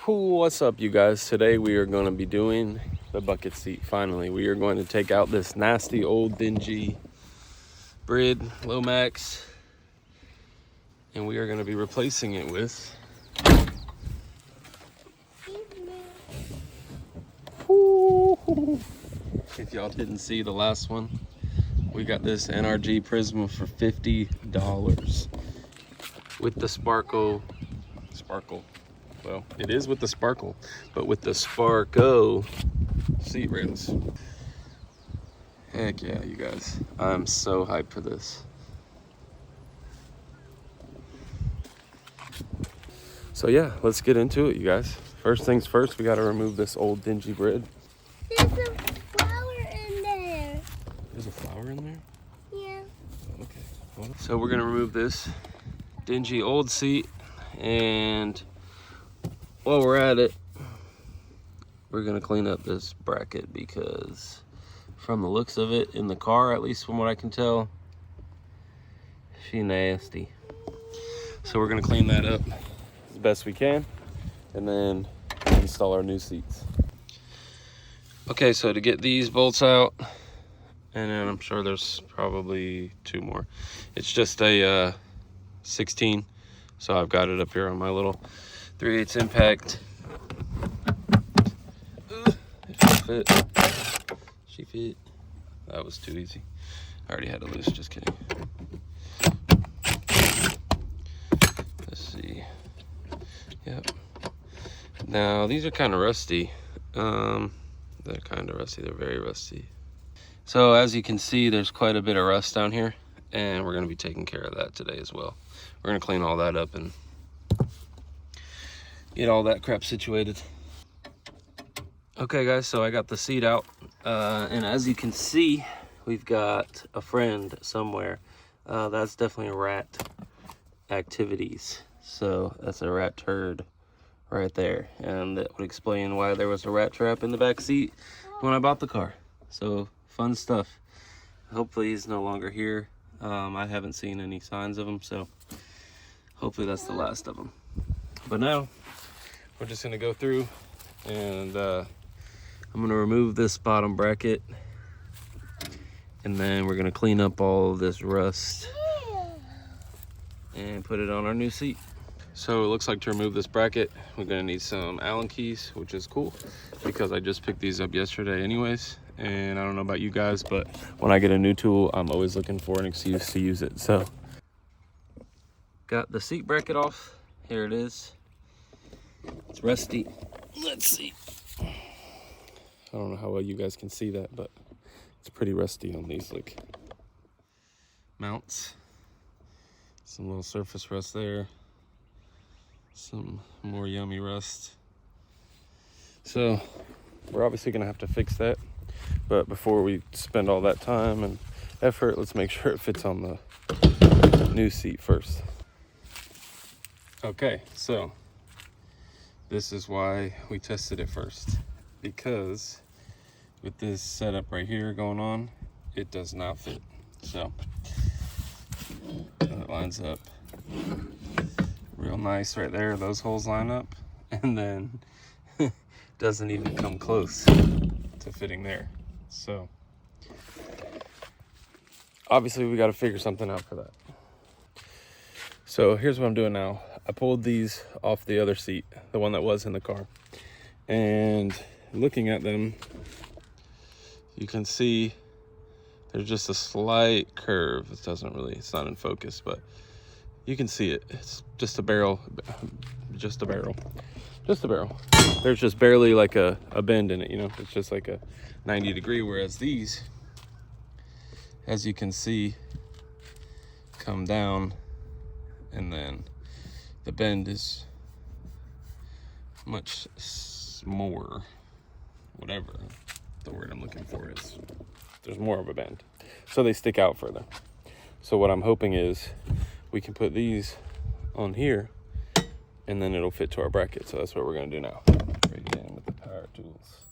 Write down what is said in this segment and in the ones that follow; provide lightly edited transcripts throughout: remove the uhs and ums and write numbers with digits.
What's up, you guys? Today we are going to be doing the bucket seat. Finally, we are going to take out this nasty old dingy Brid Lomax, and we are going to be replacing it with if y'all didn't see the last one, we got this NRG Prisma for $50 with the sparkle. Well, it is with the sparkle, but with the Sparko seat rims. Heck yeah, you guys. I'm so hyped for this. So yeah, let's get into it, you guys. First things first, we got to remove this old dingy Brid. There's a flower in there. There's a flower in there? Yeah. Okay. So we're going to remove this dingy old seat, and while we're at it, we're gonna clean up this bracket because from the looks of it in the car, at least from what I can tell, she nasty. So we're gonna clean that up as best we can and then install our new seats. Okay, so to get these bolts out, and then I'm sure there's probably two more. It's just a 16, so I've got it up here on my little 3/8 impact. She fit. That was too easy. I already had it loose, just kidding. Let's see. Yep. Now these are kind of rusty. They're kind of rusty. They're very rusty. So as you can see, there's quite a bit of rust down here, and we're going to be taking care of that today as well. We're going to clean all that up and get all that crap situated. Okay guys, so I got the seat out, and as you can see, we've got a friend somewhere. That's definitely a rat activities. So that's a rat turd right there, and that would explain why there was a rat trap in the back seat when I bought the car. So fun stuff. Hopefully he's no longer here. I haven't seen any signs of him, so hopefully that's the last of them. But now we're just gonna go through and I'm gonna remove this bottom bracket, and then we're gonna clean up all of this rust and put it on our new seat. So it looks like to remove this bracket, we're gonna need some Allen keys, which is cool because I just picked these up yesterday anyways. And I don't know about you guys, but when I get a new tool, I'm always looking for an excuse to use it. So got the seat bracket off. Here it is. It's rusty. Let's see. I don't know how well you guys can see that, but it's pretty rusty on these like mounts. Some little surface rust there. Some more yummy rust. So we're obviously gonna have to fix that. But before we spend all that time and effort, let's make sure it fits on the new seat first. Okay, so this is why we tested it first, because with this setup right here going on, it does not fit. So it lines up real nice right there. Those holes line up, and then doesn't even come close to fitting there. So obviously we got to figure something out for that. So here's what I'm doing now. I pulled these off the other seat, the one that was in the car, and looking at them, you can see there's just a slight curve. It doesn't really, it's not in focus, but you can see it. It's just a barrel, just a barrel. There's just barely like a bend in it, you know. It's just like a 90 degree, whereas these, as you can see, come down, and then the bend is much more, whatever the word I'm looking for is. There's more of a bend, so they stick out further. So what I'm hoping is we can put these on here, and then it'll fit to our bracket. So that's what we're gonna do now. Right in with the power tools.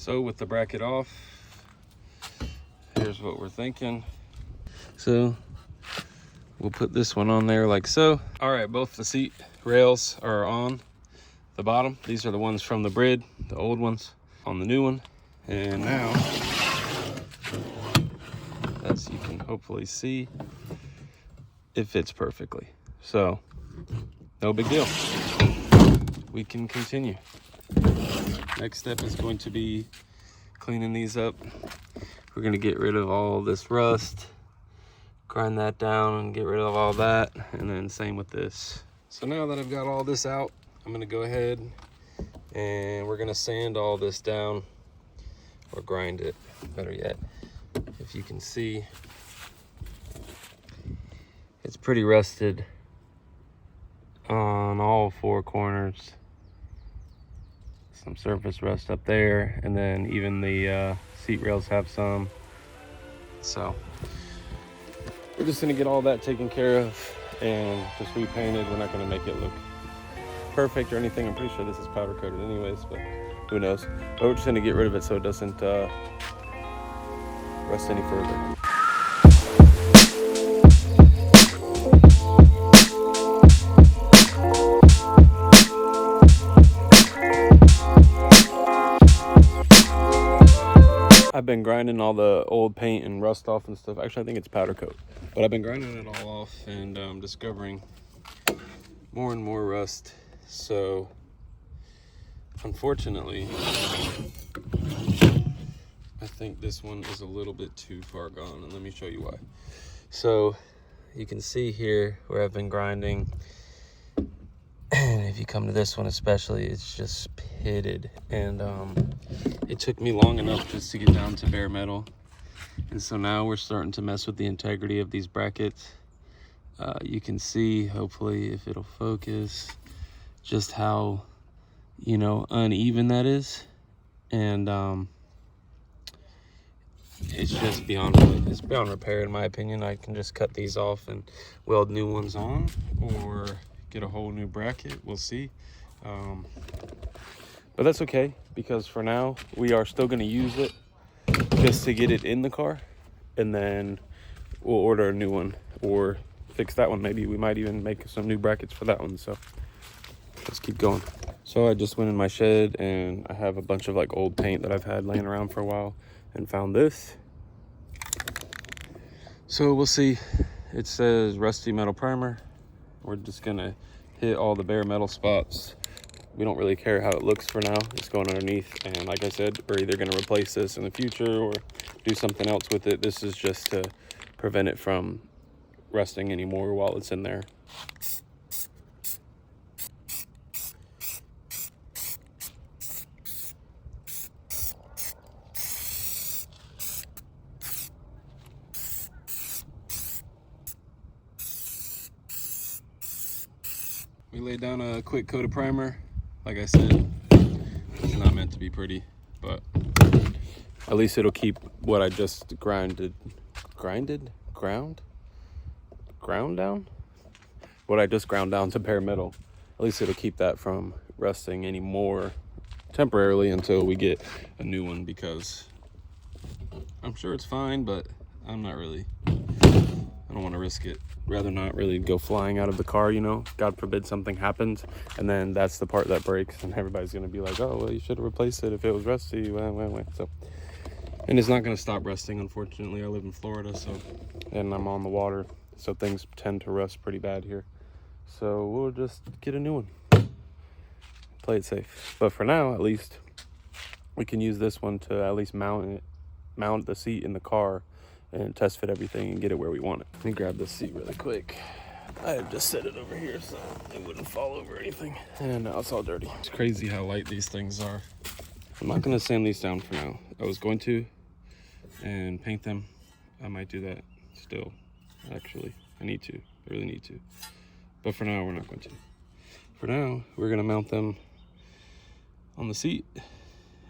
So with the bracket off, here's what we're thinking. So we'll put this one on there like so. All right, both the seat rails are on the bottom. These are the ones from the Brid, the old ones on the new one. And now, as you can hopefully see, it fits perfectly. So no big deal. We can continue. Next step is going to be cleaning these up. We're gonna get rid of all this rust, grind that down and get rid of all that, and then same with this. So now that I've got all this out, I'm gonna go ahead and we're gonna sand all this down, or grind it, better yet. If you can see, it's pretty rusted on all four corners. Some surface rust up there, and then even the seat rails have some. So we're just gonna get all that taken care of and just repainted. We're not gonna make it look perfect or anything. I'm pretty sure this is powder coated anyways, but who knows. But we're just gonna get rid of it so it doesn't rust any further. I've been grinding all the old paint and rust off and stuff. Actually, I think it's powder coat, but I've been grinding it all off and discovering more and more rust. So unfortunately, I think this one is a little bit too far gone, and let me show you why. So you can see here where I've been grinding, and if you come to this one especially, it's just pitted, and it took me long enough just to get down to bare metal, and so now we're starting to mess with the integrity of these brackets. You can see, hopefully if it'll focus, just how, you know, uneven that is, and it's just beyond repair in my opinion. I can just cut these off and weld new ones on, or get a whole new bracket. We'll see. But that's okay, because for now we are still going to use it just to get it in the car, and then we'll order a new one or fix that one. Maybe we might even make some new brackets for that one. So let's keep going. So I just went in my shed and I have a bunch of like old paint that I've had laying around for a while, and found this. So we'll see. It says rusty metal primer. We're just gonna hit all the bare metal spots. We don't really care how it looks for now. It's going underneath, and like I said, we're either gonna replace this in the future or do something else with it. This is just to prevent it from rusting anymore while it's in there. We laid down a quick coat of primer. Like I said, it's not meant to be pretty, but at least it'll keep what I just ground down? What I just ground down to bare metal. At least it'll keep that from rusting anymore temporarily until we get a new one, because I'm sure it's fine, but I don't want to risk it. Rather not really go flying out of the car, you know. God forbid something happens, and then that's the part that breaks, and everybody's gonna be like, oh, well, you should have replaced it if it was rusty. So, and it's not gonna stop rusting, unfortunately. I live in Florida, so, and I'm on the water, so things tend to rust pretty bad here. So we'll just get a new one, play it safe. But for now, at least, we can use this one to at least mount the seat in the car and test fit everything and get it where we want it. Let me grab this seat really quick. I had just set it over here so it wouldn't fall over or anything. And now it's all dirty. It's crazy how light these things are. I'm not gonna sand these down for now. I was going to, and paint them. I might do that still, actually. I really need to. But for now, we're not going to. For now, we're gonna mount them on the seat,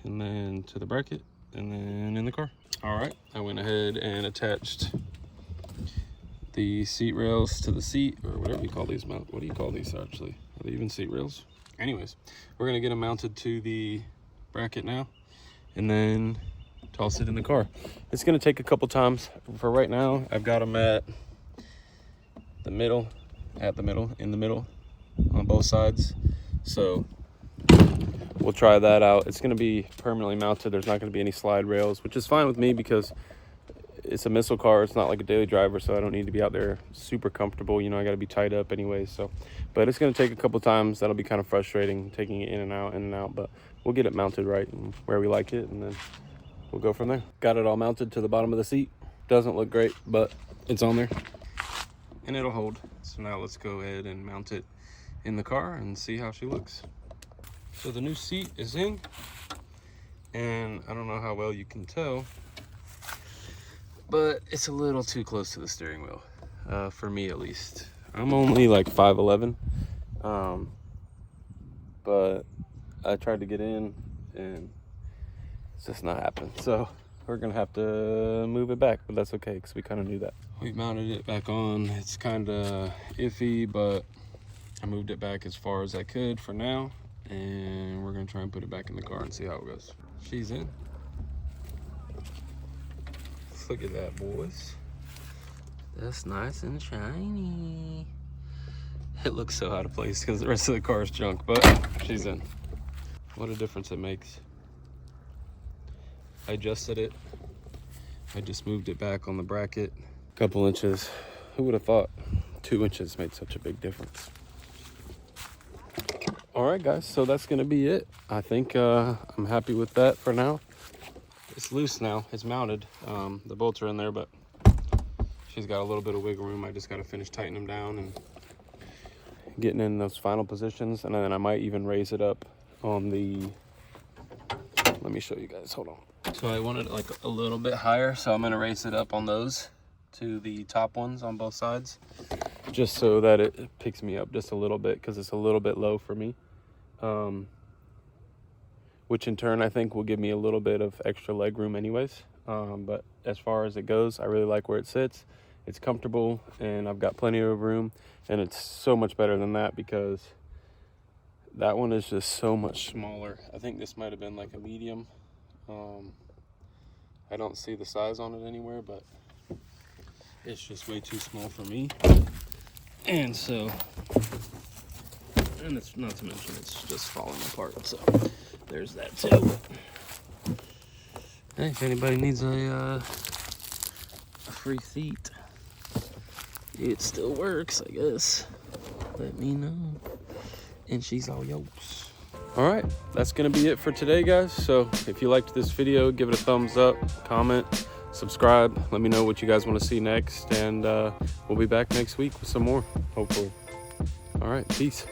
and then to the bracket, and then in the car. All right, I went ahead and attached the seat rails to the seat, or whatever you call these. What do you call these actually? Are they even seat rails? Anyways, we're gonna get them mounted to the bracket now, and then toss it in the car. It's gonna take a couple times. For right now, I've got them at the middle, in the middle on both sides. So we'll try that out. It's gonna be permanently mounted. There's not gonna be any slide rails, which is fine with me because it's a missile car. It's not like a daily driver, so I don't need to be out there super comfortable. You know, I gotta be tied up anyway. So, but it's gonna take a couple times. That'll be kind of frustrating, taking it in and out, but we'll get it mounted right and where we like it, and then we'll go from there. Got it all mounted to the bottom of the seat. Doesn't look great, but it's on there and it'll hold. So now let's go ahead and mount it in the car and see how she looks. So the new seat is in, and I don't know how well you can tell, but it's a little too close to the steering wheel, for me at least. I'm only like 5'11", but I tried to get in and it's just not happening. So we're gonna have to move it back, but that's okay because we kind of knew that. We've mounted it back on. It's kind of iffy, but I moved it back as far as I could for now, and we're gonna try and put it back in the car and see how it goes. She's in. Look at that, boys. That's nice and shiny. It looks so out of place because the rest of the car is junk, but she's in. What a difference it makes. I adjusted it. I just moved it back on the bracket. A couple inches. Who would have thought 2 inches made such a big difference? All right, guys, so that's gonna be it. I think I'm happy with that for now. It's loose now, it's mounted. The bolts are in there, but she's got a little bit of wiggle room. I just gotta finish tightening them down and getting in those final positions. And then I might even raise it up on the, let me show you guys, hold on. So I wanted it like a little bit higher, so I'm gonna raise it up on those to the top ones on both sides, just so that it picks me up just a little bit, because it's a little bit low for me. Which in turn I think will give me a little bit of extra leg room anyways. But as far as it goes, I really like where it sits. It's comfortable and I've got plenty of room, and it's so much better than that because that one is just so much smaller. I think this might have been like a medium. I don't see the size on it anywhere, but it's just way too small for me. And so, and it's not to mention it's just falling apart, so there's that too. Hey, if anybody needs a free seat, it still works, I guess. Let me know. And she's all yours. All right, that's gonna be it for today, guys. So if you liked this video, give it a thumbs up, comment, subscribe. Let me know what you guys want to see next, and we'll be back next week with some more, hopefully. All right, peace.